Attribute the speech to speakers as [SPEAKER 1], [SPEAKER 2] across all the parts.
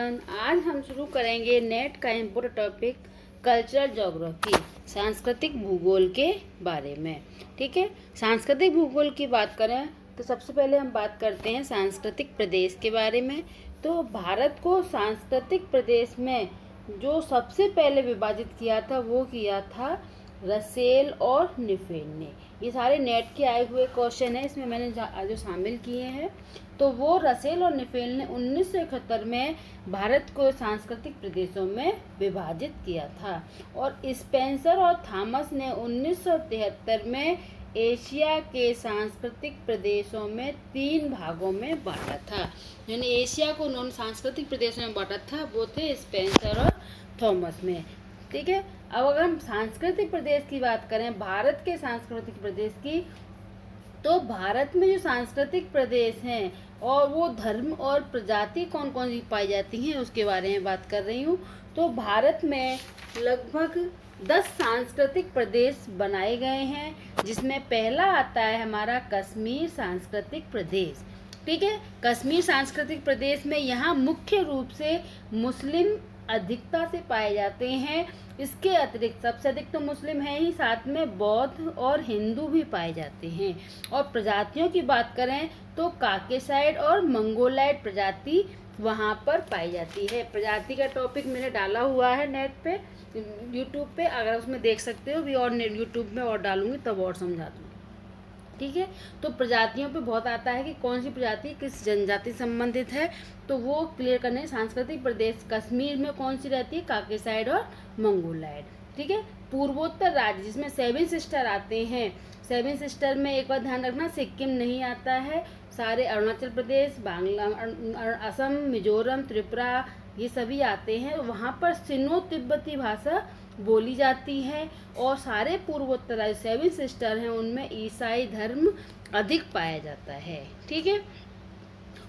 [SPEAKER 1] Student, आज हम शुरू करेंगे नेट का इम्पोर्टेंट टॉपिक कल्चरल ज्योग्राफी, सांस्कृतिक भूगोल के बारे में। ठीक है, सांस्कृतिक भूगोल की बात करें तो सबसे पहले हम बात करते हैं सांस्कृतिक प्रदेश के बारे में। तो भारत को सांस्कृतिक प्रदेश में जो सबसे पहले विभाजित किया था वो किया था रसेल और निफेल ने। ये सारे नेट के आए हुए क्वेश्चन है, इसमें मैंने जो शामिल किए हैं। तो वो रसेल और निफेल ने 1971 में भारत को सांस्कृतिक प्रदेशों में विभाजित किया था और स्पेंसर और थॉमस ने 1973 में एशिया के सांस्कृतिक प्रदेशों में 3 भागों में बांटा था। यानी एशिया को उन्होंने सांस्कृतिक प्रदेशों में बांटा था, वो थे स्पेंसर और थॉमस में। ठीक है, अब अगर हम सांस्कृतिक प्रदेश की बात करें, भारत के सांस्कृतिक प्रदेश की, तो भारत में जो सांस्कृतिक प्रदेश हैं और वो धर्म और प्रजाति कौन कौन सी पाई जाती हैं उसके बारे में बात कर रही हूँ। तो भारत में लगभग 10 सांस्कृतिक प्रदेश बनाए गए हैं, जिसमें पहला आता है हमारा कश्मीर सांस्कृतिक प्रदेश। ठीक है, कश्मीर सांस्कृतिक प्रदेश में यहाँ मुख्य रूप से मुस्लिम अधिकता से पाए जाते हैं। इसके अतिरिक्त सबसे अधिक तो मुस्लिम है ही, साथ में बौद्ध और हिंदू भी पाए जाते हैं। और प्रजातियों की बात करें तो काकेसाइड और मंगोलाइड प्रजाति वहाँ पर पाई जाती है। प्रजाति का टॉपिक मैंने डाला हुआ है नेट पे, यूट्यूब पे, अगर उसमें देख सकते हो भी, और यूट्यूब में और डालूंगी तब और समझा दूँगी। ठीक है, तो प्रजातियों पे बहुत आता है कि कौन सी प्रजाति किस जनजाति संबंधित है, तो वो क्लियर करने। सांस्कृतिक प्रदेश कश्मीर में कौन सी रहती है, काकेसाइड और मंगोलाइड। ठीक है, पूर्वोत्तर राज्य जिसमें 7 सिस्टर आते हैं, 7 सिस्टर में एक बार ध्यान रखना, सिक्किम नहीं आता है, सारे अरुणाचल प्रदेश, बांग्ला, असम, मिजोरम, त्रिपुरा, ये सभी आते हैं। वहाँ पर सिनो तिब्बती भाषा बोली जाती है और सारे पूर्वोत्तर राज्य 7 सिस्टर हैं, उनमें ईसाई धर्म अधिक पाया जाता है। ठीक है,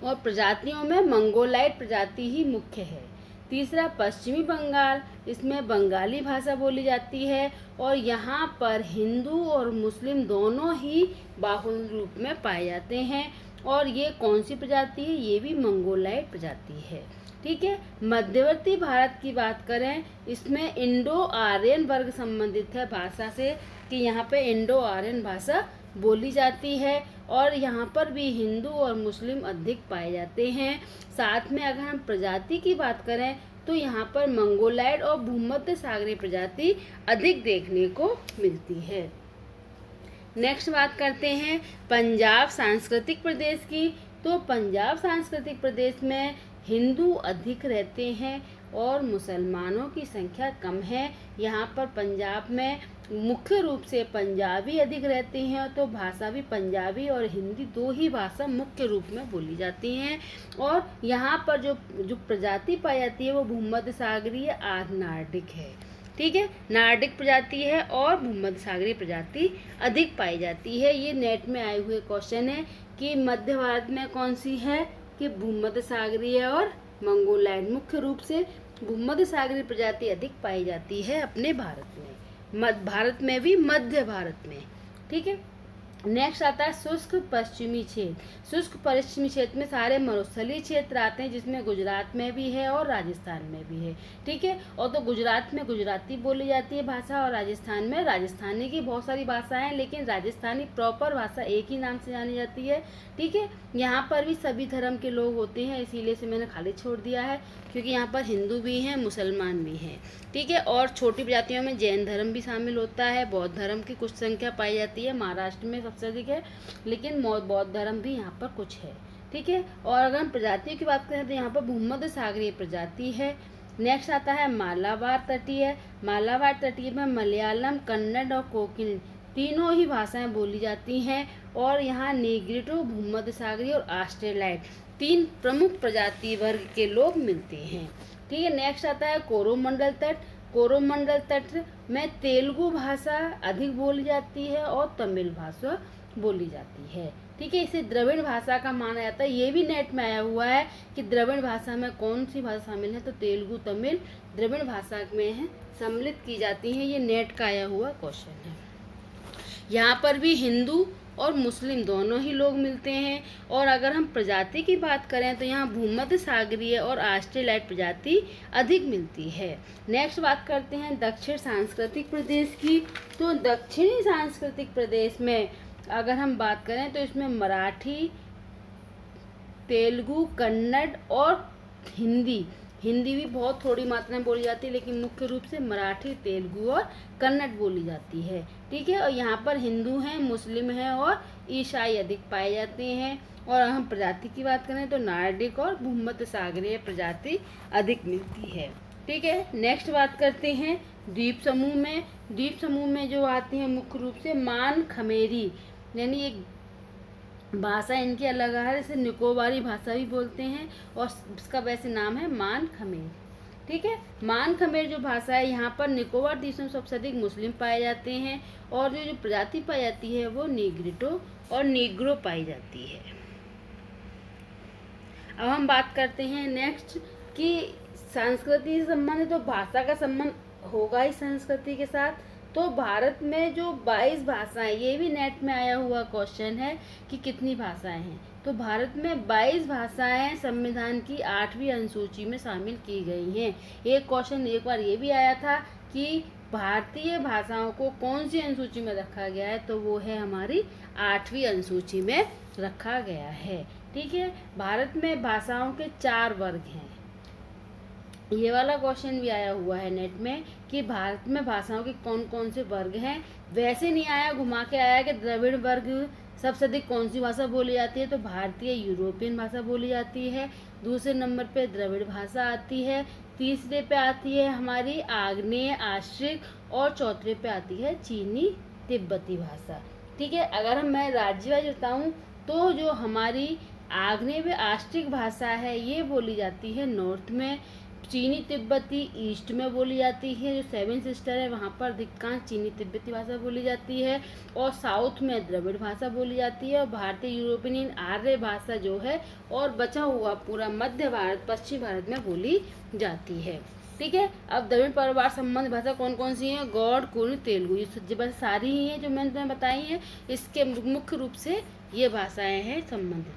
[SPEAKER 1] और प्रजातियों में मंगोलाइड प्रजाति ही मुख्य है। तीसरा पश्चिमी बंगाल, इसमें बंगाली भाषा बोली जाती है और यहाँ पर हिंदू और मुस्लिम दोनों ही बाहुल रूप में पाए जाते हैं। और ये कौन सी प्रजाति है, ये भी मंगोलाइड प्रजाति है। ठीक है, मध्यवर्ती भारत की बात करें, इसमें इंडो आर्यन वर्ग संबंधित है भाषा से, कि यहाँ पे इंडो आर्यन भाषा बोली जाती है और यहाँ पर भी हिंदू और मुस्लिम अधिक पाए जाते हैं। साथ में अगर हम प्रजाति की बात करें तो यहाँ पर मंगोलाइड और भूमध्य सागरीय प्रजाति अधिक देखने को मिलती है। नेक्स्ट बात करते हैं पंजाब सांस्कृतिक प्रदेश की। तो पंजाब सांस्कृतिक प्रदेश में हिंदू अधिक रहते हैं और मुसलमानों की संख्या कम है। यहाँ पर पंजाब में मुख्य रूप से पंजाबी अधिक रहते हैं, तो भाषा भी पंजाबी और हिंदी 2 ही भाषा मुख्य रूप में बोली जाती हैं। और यहाँ पर जो प्रजाति पाई जाती है वो भूमध्य सागरीय नार्डिक है। ठीक है, नार्डिक प्रजाति है और भूमध्य सागरीय प्रजाति अधिक पाई जाती है। ये नेट में आए हुए क्वेश्चन है कि मध्य भारत में कौन सी है, कि भूमध्य सागरीय और मंगोलाइड। मुख्य रूप से भूमध्य सागरीय प्रजाति अधिक पाई जाती है अपने भारत में, मध्य भारत में भी, मध्य भारत में। ठीक है, नेक्स्ट आता है शुष्क पश्चिमी क्षेत्र। शुष्क पश्चिमी क्षेत्र में सारे मरुस्थलीय क्षेत्र आते हैं, जिसमें गुजरात में भी है और राजस्थान में भी है। ठीक है, और तो गुजरात में गुजराती बोली जाती है भाषा और राजस्थान में राजस्थानी की बहुत सारी भाषाएं हैं, लेकिन राजस्थानी प्रॉपर भाषा एक ही नाम से जानी जाती है। ठीक है, यहाँ पर भी सभी धर्म के लोग होते हैं, इसीलिए से मैंने खाली छोड़ दिया है, क्योंकि यहाँ पर हिंदू भी हैं, मुसलमान भी हैं। ठीक है, और छोटी प्रजातियों में जैन धर्म भी शामिल होता है, बौद्ध धर्म की कुछ संख्या पाई जाती है, महाराष्ट्र में सबसे अधिक है, लेकिन बौद्ध धर्म भी यहाँ पर कुछ है। ठीक है, और अगर हम प्रजातियों की बात करें तो यहाँ पर भूमध्य सागरीय प्रजाति है। नेक्स्ट आता है मालाबार तटीय। मालाबार तटीय में मलयालम, कन्नड़ और कोंकणी तीनों ही भाषाएं बोली जाती हैं और यहाँ नेग्रिटो, भूमध्य सागरीय और ऑस्ट्रेलाइड 3 प्रमुख प्रजाति वर्ग के लोग मिलते हैं। ठीक है, नेक्स्ट आता है कोरोमंडल तट। कोरोमंडल तट में तेलुगु भाषा अधिक बोली जाती है और तमिल भाषा बोली जाती है। ठीक है, इसे द्रविड़ भाषा का माना जाता है। ये भी नेट में आया हुआ है कि द्रविड़ भाषा में कौन सी भाषा शामिल है, तो तेलुगु, तमिल द्रविड़ भाषा में है, सम्मिलित की जाती है। ये नेट का आया हुआ क्वेश्चन है। यहाँ पर भी हिंदू और मुस्लिम दोनों ही लोग मिलते हैं। और अगर हम प्रजाति की बात करें तो यहाँ भूमध्य सागरीय और ऑस्ट्रेलाइट प्रजाति अधिक मिलती है। नेक्स्ट बात करते हैं दक्षिण सांस्कृतिक प्रदेश की। तो दक्षिणी सांस्कृतिक प्रदेश में अगर हम बात करें तो इसमें मराठी, तेलुगु, कन्नड़ और हिंदी भी बहुत थोड़ी मात्रा में बोली जाती है, लेकिन मुख्य रूप से मराठी, तेलुगु और कन्नड़ बोली जाती है। ठीक है, और यहाँ पर हिंदू हैं, मुस्लिम हैं और ईसाई अधिक पाए जाते हैं। और हम प्रजाति की बात करें तो नार्डिक और भूमध्य सागरीय प्रजाति अधिक मिलती है। ठीक है, नेक्स्ट बात करते हैं द्वीप समूह में। द्वीप समूह में जो आती है मुख्य रूप से मान खमेरी, यानी एक भाषा इनकी अलग है, इसे निकोबारी भाषा भी बोलते हैं और इसका वैसे नाम है मान खमेर। ठीक है, मान खमेर जो भाषा है यहाँ पर निकोबार द्वीपों में सबसे अधिक मुस्लिम पाए जाते हैं और जो प्रजाति पाई जाती है वो नीग्रिटो और नीग्रो पाई जाती है। अब हम बात करते हैं नेक्स्ट कि संस्कृति से संबंधित, तो भाषा का संबंध होगा ही संस्कृति के साथ। तो भारत में जो 22 भाषाएं, ये भी नेट में आया हुआ क्वेश्चन है कि कितनी भाषाएं हैं। तो भारत में 22 भाषाएं संविधान की 8वीं अनुसूची में शामिल की गई हैं। एक क्वेश्चन एक बार ये भी आया था कि भारतीय भाषाओं को कौन सी अनुसूची में रखा गया है, तो वो है हमारी 8वीं अनुसूची में रखा गया है। ठीक है, भारत में भाषाओं के 4 वर्ग हैं। ये वाला क्वेश्चन भी आया हुआ है नेट में कि भारत में भाषाओं के कौन कौन से वर्ग हैं। वैसे नहीं आया, घुमा के आया कि द्रविड़ वर्ग सबसे अधिक कौन सी भाषा बोली जाती है, तो भारतीय यूरोपियन भाषा बोली जाती है। दूसरे नंबर पे द्रविड़ भाषा आती है, तीसरे पे आती है हमारी आग्नेय आश्रिक और चौथे पे आती है चीनी तिब्बती भाषा। ठीक है, अगर मैं राज्य वाइज बताऊँ तो जो हमारी आग्नेय व आश्रिक भाषा है ये बोली जाती है नॉर्थ में, चीनी तिब्बती ईस्ट में बोली जाती है। जो 7 सिस्टर है वहाँ पर अधिकांश चीनी तिब्बती भाषा बोली जाती है और साउथ में द्रविड़ भाषा बोली जाती है और भारतीय यूरोपियन आर्य भाषा जो है और बचा हुआ पूरा मध्य भारत, पश्चिम भारत में बोली जाती है। ठीक है, अब द्रविड़ परिवार संबंध भाषा कौन कौन सी हैं? गौड़, कुल, तेलुगु, ये बस सारी ही हैं जो मैंने तुम्हें बताई हैं। इसके मुख्य रूप से ये भाषाएं हैं संबंधित।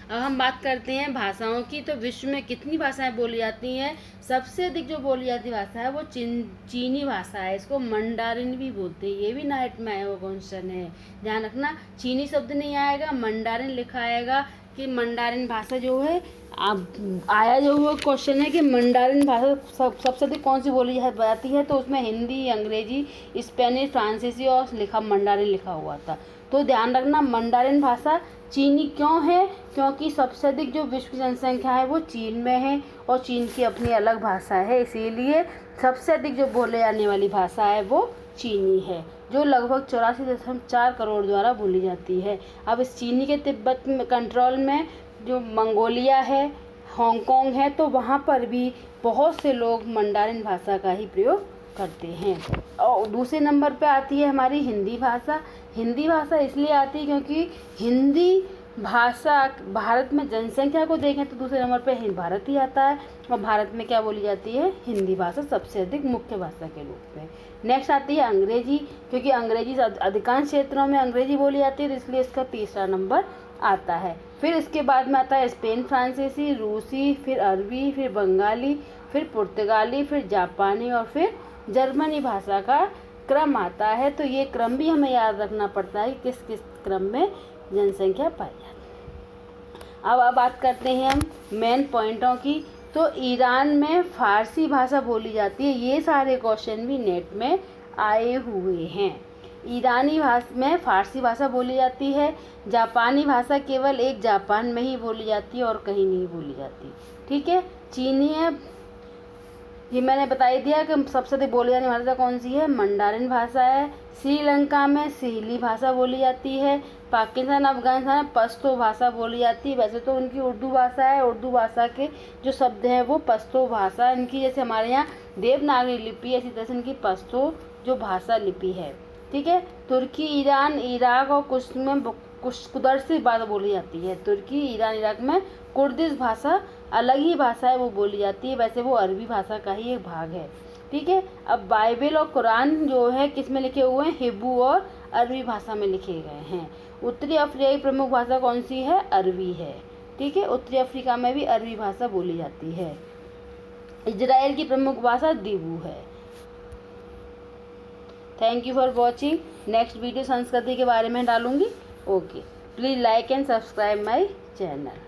[SPEAKER 1] अब हम बात करते हैं भाषाओं की। तो विश्व में कितनी भाषाएं बोली जाती हैं? सबसे अधिक जो बोली जाती भाषा है वो चीनी भाषा है। इसको मंडारिन भी बोलते हैं। ये भी नेट में आया हुआ क्वेश्चन है, ध्यान रखना। चीनी शब्द नहीं आएगा, मंडारिन लिखा आएगा कि मंडारिन भाषा जो है। अब आया जो हुआ क्वेश्चन है कि मंडारिन भाषा सबसे अधिक कौन सी बोली जाती है, तो उसमें हिंदी, अंग्रेजी, स्पेनिश, फ्रांसीसी और मंडारिन लिखा हुआ था। तो ध्यान रखना, मंडारिन भाषा चीनी क्यों है? क्योंकि सबसे अधिक जो विश्व की जनसंख्या है वो चीन में है और चीन की अपनी अलग भाषा है, इसीलिए सबसे अधिक जो बोले जाने वाली भाषा है वो चीनी है, जो लगभग 84.4 करोड़ द्वारा बोली जाती है। अब इस चीनी के तिब्बत में कंट्रोल में जो मंगोलिया है, हांगकांग है, तो वहाँ पर भी बहुत से लोग मंडारिन भाषा का ही प्रयोग करते हैं। और दूसरे नंबर पे आती है हमारी हिंदी भाषा। हिंदी भाषा इसलिए आती है क्योंकि हिंदी भाषा भारत में जनसंख्या को देखें तो दूसरे नंबर पे भारत ही आता है और भारत में क्या बोली जाती है? हिंदी भाषा सबसे अधिक मुख्य भाषा के रूप में। नेक्स्ट आती है अंग्रेजी, क्योंकि अंग्रेजी अधिकांश क्षेत्रों में अंग्रेजी बोली जाती है, तो इसलिए इसका तीसरा नंबर आता है। फिर इसके बाद में आता है स्पेन फ्रांसीसी, रूसी, फिर अरबी, फिर बंगाली, फिर पुर्तगाली, फिर जापानी और फिर जर्मनी भाषा का क्रम आता है। तो ये क्रम भी हमें याद रखना पड़ता है किस किस क्रम में जनसंख्या पाई जाती है। अब बात करते हैं हम मेन पॉइंटों की। तो ईरान में फारसी भाषा बोली जाती है। ये सारे क्वेश्चन भी नेट में आए हुए हैं। ईरानी भाषा में फारसी भाषा बोली जाती है। जापानी भाषा केवल एक जापान में ही बोली जाती है और कहीं नहीं बोली जाती। ठीक है, चीनी है, ये मैंने बता ही दिया कि सबसे अधिक बोली जाने वाली भाषा कौन सी है? मंडारिन भाषा है। श्रीलंका में सिहली भाषा बोली जाती है। पाकिस्तान, अफगानिस्तान में पश्तो भाषा बोली जाती है। वैसे तो उनकी उर्दू भाषा है, उर्दू भाषा के जो शब्द हैं वो पश्तो भाषा इनकी, जैसे हमारे यहाँ देवनागरी लिपि है, इसी तरह से इनकी पश्तो जो भाषा लिपि है। ठीक है, तुर्की, ईरान, इराक और कुछ में कुर्दिश भाषा बोली जाती है। तुर्की, ईरान, इराक में कुर्दिश भाषा अलग ही भाषा है, वो बोली जाती है। वैसे वो अरबी भाषा का ही एक भाग है। ठीक है, अब बाइबल और कुरान जो है किस में लिखे हुए हैं? हिब्रू और अरबी भाषा में लिखे गए हैं। उत्तरी अफ्रीका की प्रमुख भाषा कौन सी है? अरबी है। ठीक है, उत्तरी अफ्रीका में भी अरबी भाषा बोली जाती है। इजराइल की प्रमुख भाषा दीबू है। Thank you for watching. Next video संस्कृति के बारे में डालूंगी। Okay, please like and subscribe my channel.